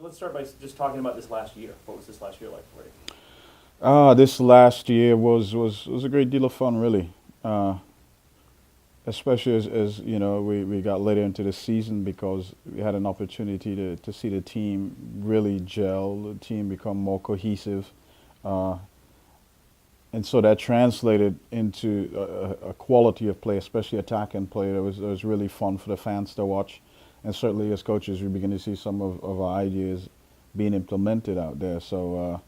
let's start by just talking about this last year. What was this last year like for you? This last year was a great deal of fun, really. Uh, Especially as you know, we got later into the season because we had an opportunity to see the team really gel, the team become more cohesive. Uh, and so that translated into a quality of play, especially attacking play. That was really fun for the fans to watch, and certainly as coaches, we begin to see some of our ideas being implemented out there. So,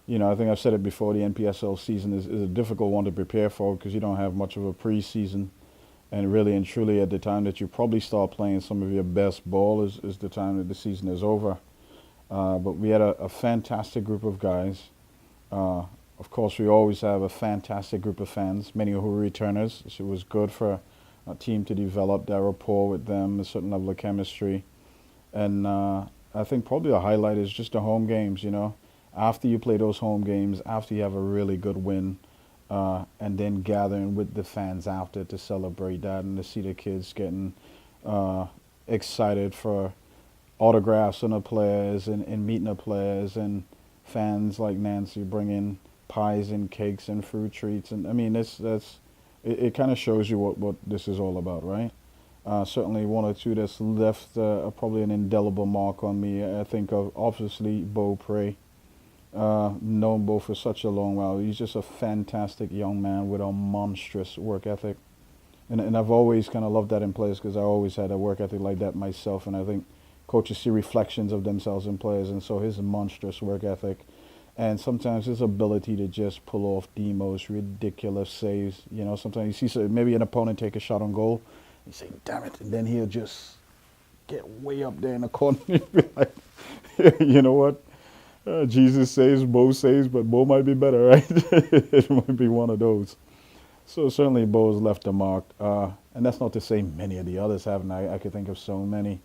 I think I've said it before. The NPSL season is a difficult one to prepare for because you don't have much of a preseason, and really and truly, at the time that you probably start playing some of your best ball is the time that the season is over. But we had a fantastic group of guys. Uh, of course, we always have a fantastic group of fans, many who are returners. So it was good for a team to develop that rapport with them, a certain level of chemistry. And I think probably the highlight is just the home games, After you play those home games, after you have a really good win, and then gathering with the fans after to celebrate that and to see the kids getting uh, excited for autographs on the players and meeting the players and fans like Nancy bringing pies and cakes and fruit treats. And I mean, it kind of shows you what this is all about, right? Certainly one or two that's left probably an indelible mark on me. I think of obviously Bo Prey. Known Bo for such a long while. He's just a fantastic young man with a monstrous work ethic. And I've always kind of loved that in players because I always had a work ethic like that myself. And I think coaches see reflections of themselves in players. And so his monstrous work ethic and sometimes his ability to just pull off the most ridiculous saves. Sometimes you see maybe an opponent take a shot on goal. You say, damn it. And then he'll just get way up there in the corner. And be like, you know what? Jesus saves, Bo saves, but Bo might be better, right? It might be one of those. So certainly Bo's left a mark. And that's not to say many of the others haven't. I could think of so many.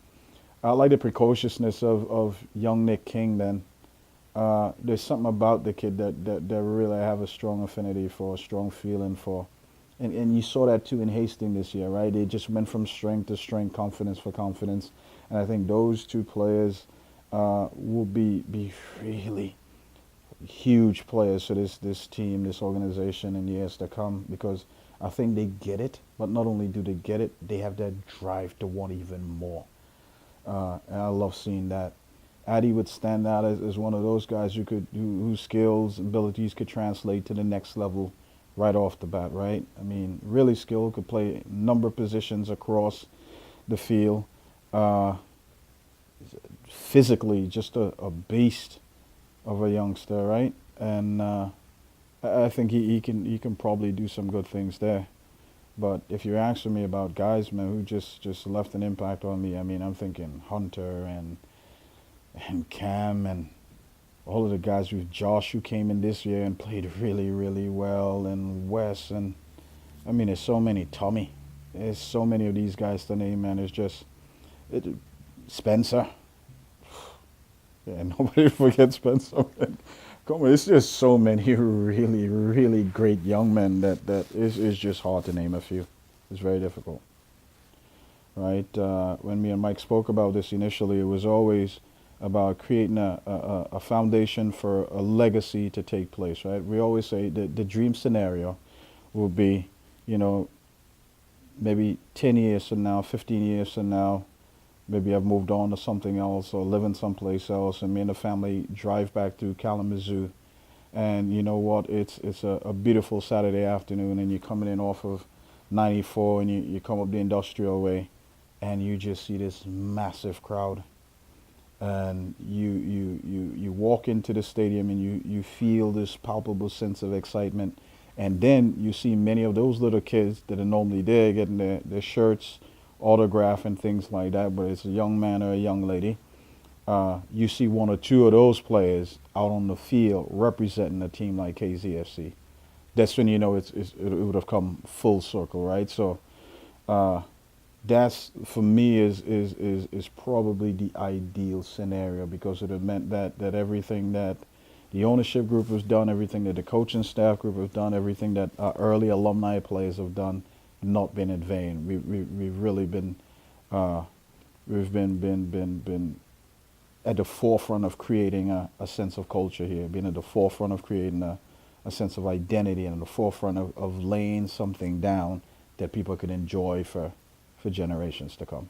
I like the precociousness of young Nick King then. There's something about the kid that really I have a strong affinity for, a strong feeling for. And you saw that too in Hastings this year, right? They just went from strength to strength, confidence for confidence. And I think those two players will be really huge players for this team, this organization in years to come because I think they get it. But not only do they get it, they have that drive to want even more. And I love seeing that. Addy would stand out as one of those guys whose skills, abilities could translate to the next level right off the bat, right? I mean, really skilled, could play a number of positions across the field. Uh, Physically, just a beast of a youngster, right? And I think he can probably do some good things there. But if you're asking me about guys, man, who just left an impact on me, I mean, I'm thinking Hunter and Cam and all of the guys with Josh who came in this year and played really, really well, and Wes, and I mean, there's so many. Tommy, there's so many of these guys to name, man. It's just Spencer. Yeah, nobody forgets Spencer. Come on, it's just so many really, really great young men that is just hard to name a few. It's very difficult, right? When me and Mike spoke about this initially, it was always about creating a foundation for a legacy to take place, right? We always say that the dream scenario will be, maybe 10 years from now, 15 years from now, maybe I've moved on to something else or living someplace else, and me and the family drive back to Kalamazoo. And you know what? It's a beautiful Saturday afternoon, and you're coming in off of 94, and you come up the industrial way, and you just see this massive crowd. And you walk into the stadium, and you feel this palpable sense of excitement. And then you see many of those little kids that are normally there getting their shirts autograph and things like that, but it's a young man or a young lady. You see one or two of those players out on the field representing a team like KZFC. That's when you know it would have come full circle, right? So that's for me is probably the ideal scenario because it would have meant that everything that the ownership group has done, everything that the coaching staff group have done, everything that our early alumni players have done, not been in vain. We've really been we've been at the forefront of creating a sense of culture here, being at the forefront of creating a sense of identity, and at the forefront of laying something down that people can enjoy for generations to come.